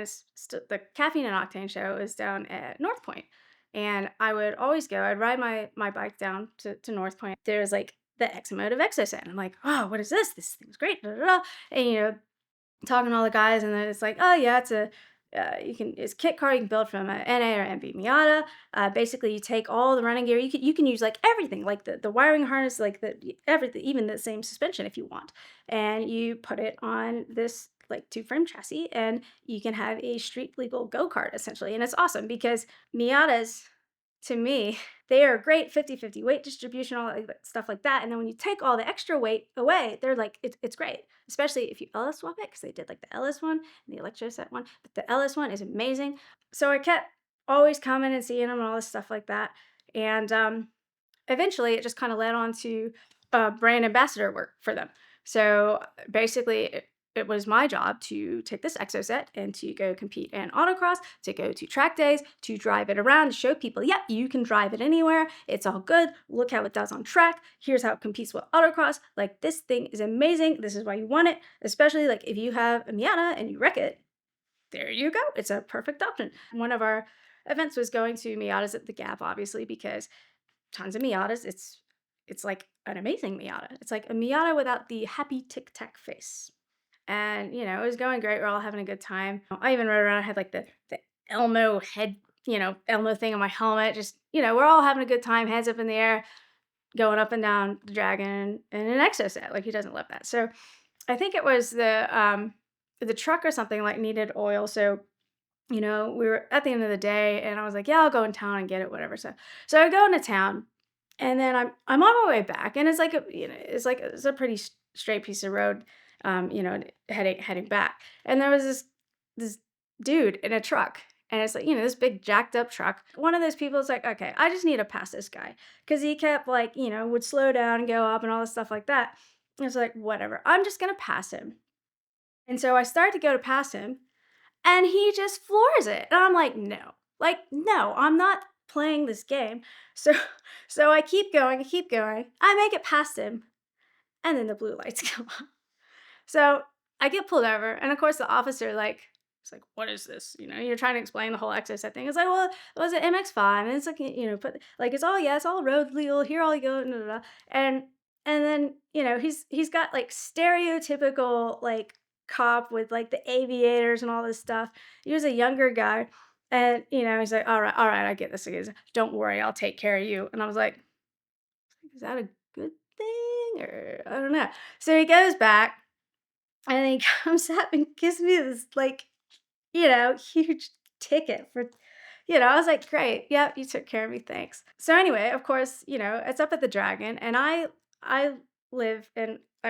and the Caffeine and Octane show is down at North Point, and I would always go. I'd ride my bike down to North Point. There's like the X Emotive Exoset. I'm like, oh, what is this? This thing's great. Da, da, da. And talking to all the guys, and then it's like, oh yeah, it's a kit car you can build from a NA or MB Miata. Basically, you take all the running gear. You can use like everything, like the wiring harness, like everything, even the same suspension if you want, and you put it on this like two frame chassis, and you can have a street legal go kart essentially, and it's awesome because Miatas, to me, they are great 50-50 weight distribution, all that stuff like that. And then when you take all the extra weight away, they're like, it's great, especially if you LS swap it, because they did like the LS one and the Electroset one. But the LS one is amazing. So I kept always coming and seeing them and all this stuff like that. And eventually it just kind of led on to brand ambassador work for them. So basically, it was my job to take this exoset and to go compete in autocross, to go to track days, to drive it around, to show people, yep, you can drive it anywhere. It's all good. Look how it does on track. Here's how it competes with autocross. Like, this thing is amazing. This is why you want it, especially like if you have a Miata and you wreck it. There you go. It's a perfect option. One of our events was going to Miatas at the Gap, obviously, because tons of Miatas. It's like an amazing Miata. It's like a Miata without the happy tic tac face. And it was going great. We're all having a good time. I even rode around. I had like the Elmo head, Elmo thing on my helmet. Just we're all having a good time, hands up in the air, going up and down the dragon in an exoset. Like, who doesn't love that? So I think it was the truck or something like needed oil. So we were at the end of the day, and I was like, yeah, I'll go in town and get it, whatever. So I go into town, and then I'm on my way back, and it's like it's a pretty straight piece of road, heading back, and there was this dude in a truck, and it's like this big jacked up truck. One of those people is like, okay, I just need to pass this guy because he kept like would slow down and go up and all this stuff like that. And it's like, whatever, I'm just gonna pass him. And so I start to go to pass him, and he just floors it. And I'm like, no, I'm not playing this game. So so I keep going. I make it past him, and then the blue lights come on. So I get pulled over, and of course the officer it's like, what is this? You're trying to explain the whole access thing. It's like, well, it was an MX-5, and it's like, put like it's all, yeah, it's all road legal. Here all you go, da, da, da. and and then he's got like stereotypical like cop with like the aviators and all this stuff. He was a younger guy, and he's like, all right, I get this. He goes, don't worry, I'll take care of you. And I was like, is that a good thing, or I don't know. So he goes back, and he comes up and gives me this like, huge ticket for, I was like, great. Yep, you took care of me. Thanks. So anyway, of course, it's up at the Dragon, and I I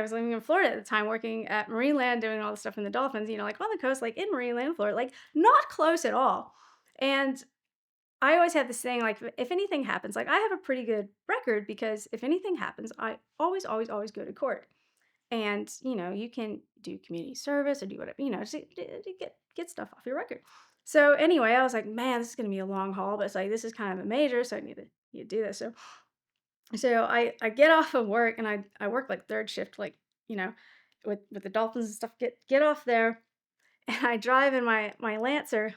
was living in Florida at the time, working at Marineland, doing all the stuff in the Dolphins, like on the coast, like in Marineland, Florida, like not close at all. And I always have this thing, like, if anything happens, like I have a pretty good record because if anything happens, I always, always, always go to court. And you can do community service or do whatever, to get stuff off your record. So anyway, I was like, man, this is going to be a long haul, but it's like this is kind of a major, so I need to do this. So I get off of work, and I work like third shift, like with the Dolphins and stuff. Get off there, and I drive in my Lancer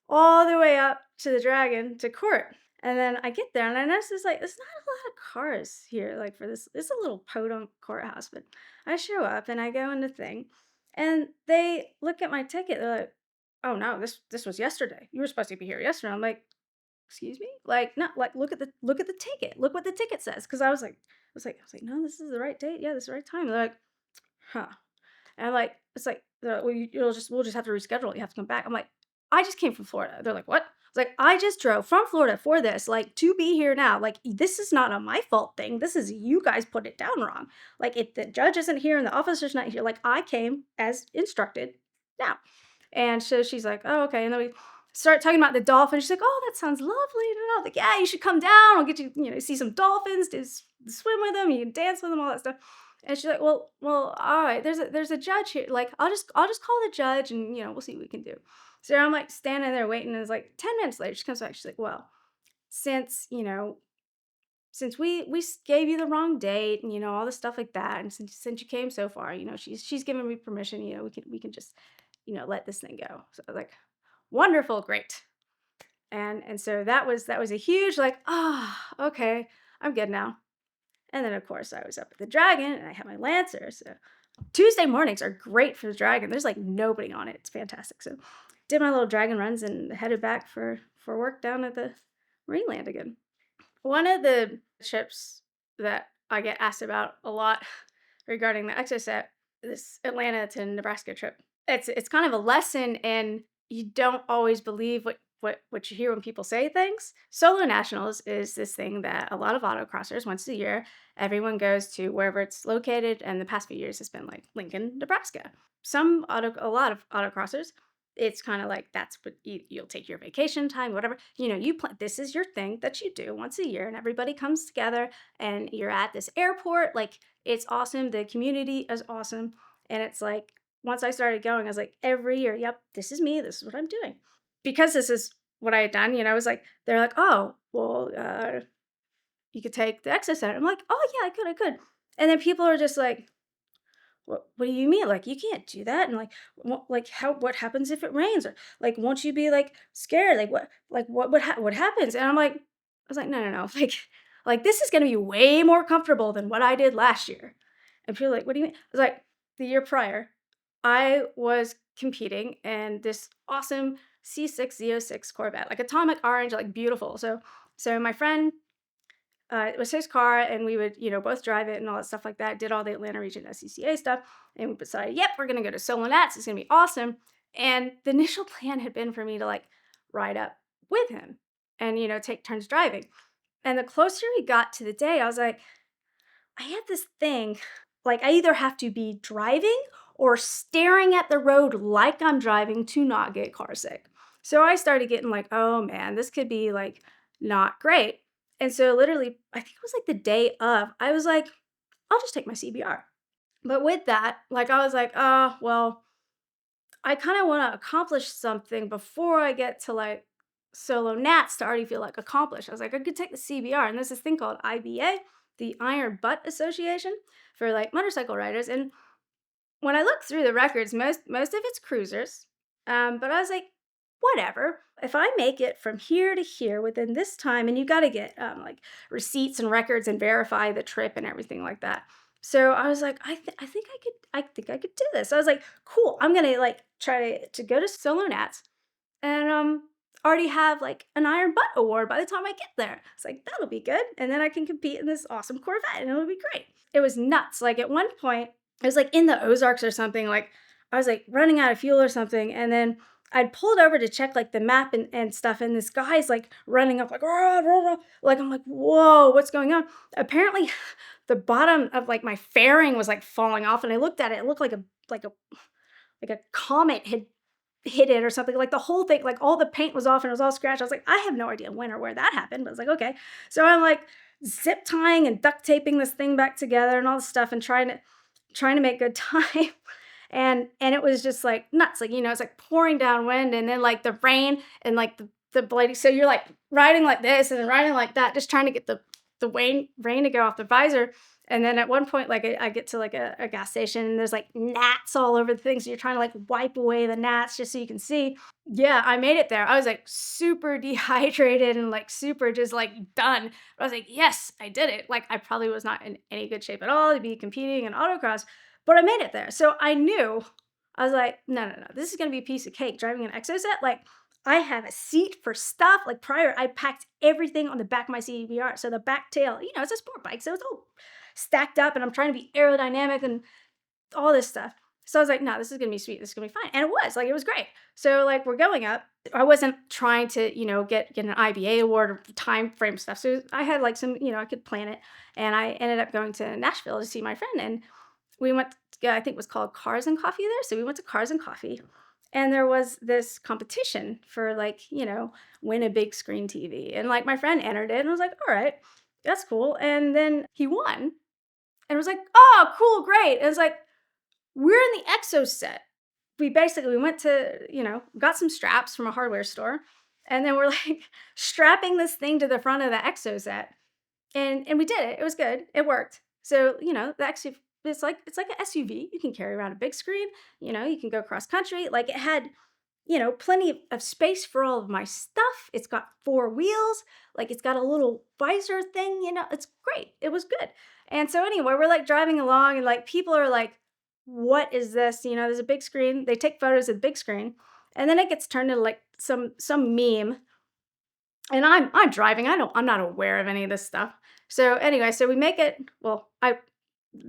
all the way up to the Dragon to court. And then I get there, and I notice there's not a lot of cars here, like for this. It's a little podunk courthouse, but I show up and I go in the thing, and they look at my ticket. They're like, "Oh no, this was yesterday. You were supposed to be here yesterday." I'm like, "Excuse me?" Like, no, like look at the ticket. Look what the ticket says. Because I was like, no, this is the right date. Yeah, this is the right time. They're like, huh. And I'm like, it's like, they're like, well, we'll just have to reschedule. You have to come back. I'm like, I just came from Florida. They're like, what? I was like, I just drove from Florida for this, like to be here now. Like, this is not a my fault thing. This is you guys put it down wrong. Like, if the judge isn't here and the officer's not here, like I came as instructed now. And so she's like, oh, okay. And then we start talking about the dolphins. She's like, oh, that sounds lovely. And I'm like, yeah, you should come down. I'll get you, see some dolphins, swim with them. You can dance with them, all that stuff. And she's like, well, all right. There's a judge here. Like, I'll just call the judge, and we'll see what we can do. So I'm like standing there waiting, and it's like 10 minutes later, she comes back. She's like, well, since since we gave you the wrong date, and all this stuff like that, and since you came so far, she's given me permission. We can just let this thing go. So I was like, wonderful, great. And so that was a huge like, okay, I'm good now. And then of course I was up at the Dragon and I had my Lancer. So Tuesday mornings are great for the Dragon. There's like nobody on it. It's fantastic. So did my little Dragon runs and headed back for work down at the Marineland again. One of the trips that I get asked about a lot regarding the Exoset, this Atlanta to Nebraska trip. It's kind of a lesson in you don't always believe what you hear when people say things. Solo Nationals is this thing that a lot of autocrossers once a year, everyone goes to wherever it's located, and the past few years has been like Lincoln, Nebraska. A lot of autocrossers, it's kind of like that's what you'll take your vacation time, whatever. You plan. This is your thing that you do once a year, and everybody comes together, and you're at this airport. Like it's awesome. The community is awesome, and it's like once I started going, I was like every year, yep, this is me. This is what I'm doing because this is what I had done. I was like, they're like, oh, well, you could take the exo center. I'm like, oh yeah, I could. And then people are just like, what do you mean? Like, you can't do that. And like, what happens if it rains? Or like, won't you be like scared? What happens? And I was like, no. Like this is going to be way more comfortable than what I did last year. And people are like, what do you mean? I was like, the year prior, I was competing in this awesome C6Z06 Corvette, like atomic orange, like beautiful. So my friend, it was his car, and we would, both drive it and all that stuff like that. Did all the Atlanta region SCCA stuff, and we decided, yep, we're gonna go to Solo Nats. It's gonna be awesome. And the initial plan had been for me to like ride up with him and take turns driving. And the closer we got to the day, I was like, I had this thing, like I either have to be driving or staring at the road like I'm driving to not get car sick. So I started getting like, oh man, this could be like not great. And so literally, I think it was like the day of, I was like, I'll just take my CBR. But with that, like I was like, oh, well, I kind of want to accomplish something before I get to like solo nats to already feel like accomplished. I was like, I could take the CBR, and there's this thing called IBA, the Iron Butt Association for like motorcycle riders. And when I looked through the records, most of it's cruisers. But I was like, whatever. If I make it from here to here within this time, and you got to get like receipts and records and verify the trip and everything like that. So I was like, I think I could do this. I was like, cool. I'm gonna like try to go to Solo Nats and already have like an Iron Butt award by the time I get there. It's like that'll be good, and then I can compete in this awesome Corvette, and it'll be great. It was nuts. Like at one point, it was like in the Ozarks or something. Like I was like running out of fuel or something, and then I'd pulled over to check like the map and stuff, and this guy's like running up like rah, rah, rah. Like I'm like, whoa, what's going on? Apparently, the bottom of like my fairing was like falling off, and I looked at it. It looked like a comet had hit it or something. Like the whole thing, like all the paint was off and it was all scratched. I was like, I have no idea when or where that happened, but I was like, okay. So I'm like zip tying and duct taping this thing back together and all this stuff and trying to make good time. And it was just like nuts. Like, it's like pouring down wind and then like the rain and like the bloody, so you're like riding like this and then riding like that, just trying to get the rain to go off the visor. And then at one point, like I get to like a gas station and there's like gnats all over the thing. So you're trying to like wipe away the gnats just so you can see. Yeah, I made it there. I was like super dehydrated and like super just like done. But I was like, yes, I did it. Like I probably was not in any good shape at all to be competing in autocross, but I made it there. So I knew, I was like, no. This is going to be a piece of cake driving an Exocet. Like I have a seat for stuff. Like prior, I packed everything on the back of my CBR. So the back tail, it's a sport bike. So it's all stacked up and I'm trying to be aerodynamic and all this stuff. So I was like, no, this is going to be sweet. This is going to be fine. And it was like, it was great. So like we're going up. I wasn't trying to, get an IBA award or time frame stuff. So I had like some, I could plan it. And I ended up going to Nashville to see my friend. And we went, I think it was called Cars and Coffee there. So we went to Cars and Coffee. And there was this competition for like, win a big screen TV. And like my friend entered it and I was like, all right, that's cool. And then he won. And it was like, oh, cool, great. And it's like, we're in the Exo set. We went to, got some straps from a hardware store. And then we're like strapping this thing to the front of the Exo set. And we did it. It was good. It worked. So, the it's like an SUV. You can carry around a big screen. You can go cross country. Like it had plenty of space for all of my stuff. It's got four wheels. Like it's got a little visor thing. It's great. It was good. And so anyway, we're like driving along, and like people are like, "What is this?" There's a big screen. They take photos of the big screen, and then it gets turned into like some meme. And I'm driving. I'm not aware of any of this stuff. So anyway, so we make it. Well, I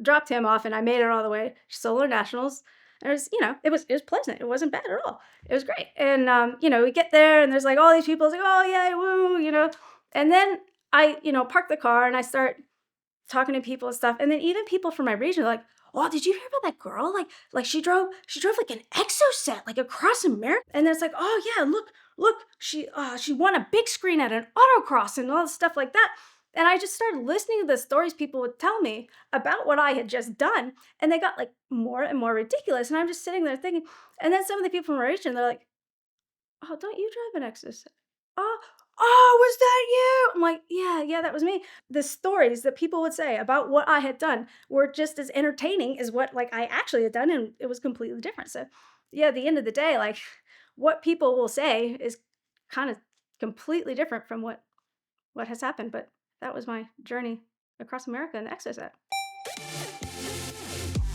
dropped him off and I made it all the way to Solar Nationals. And it was pleasant. It wasn't bad at all. It was great. And we get there and there's like all these people. It's like, oh yeah, woo. And then I, park the car and I start talking to people and stuff. And then even people from my region are like, "Oh, did you hear about that girl? Like she drove like an exoset like across America." And then it's like, "Oh yeah, look, she won a big screen at an autocross and all this stuff like that." And I just started listening to the stories people would tell me about what I had just done, and they got like more and more ridiculous. And I'm just sitting there thinking, and then some of the people from my region, they're like, "Oh, don't you drive an exoset? Oh, oh, was that you?" I'm like, "Yeah, that was me." The stories that people would say about what I had done were just as entertaining as what like I actually had done, and it was completely different. So, yeah, at the end of the day, like what people will say is kind of completely different from what has happened. But that was my journey across America in the exoset.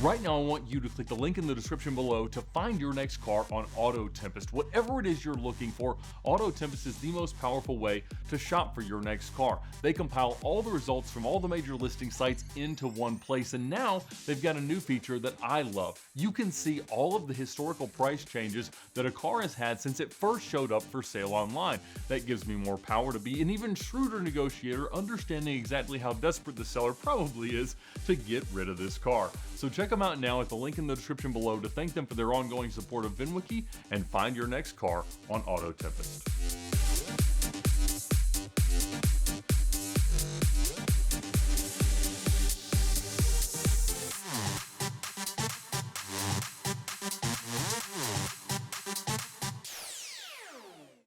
Right now, I want you to click the link in the description below to find your next car on Auto Tempest. Whatever it is you're looking for, Auto Tempest is the most powerful way to shop for your next car. They compile all the results from all the major listing sites into one place, and now they've got a new feature that I love. You can see all of the historical price changes that a car has had since it first showed up for sale online. That gives me more power to be an even shrewder negotiator, understanding exactly how desperate the seller probably is to get rid of this car. So check them out now at the link in the description below to thank them for their ongoing support of VINwiki and find your next car on Auto Tempest.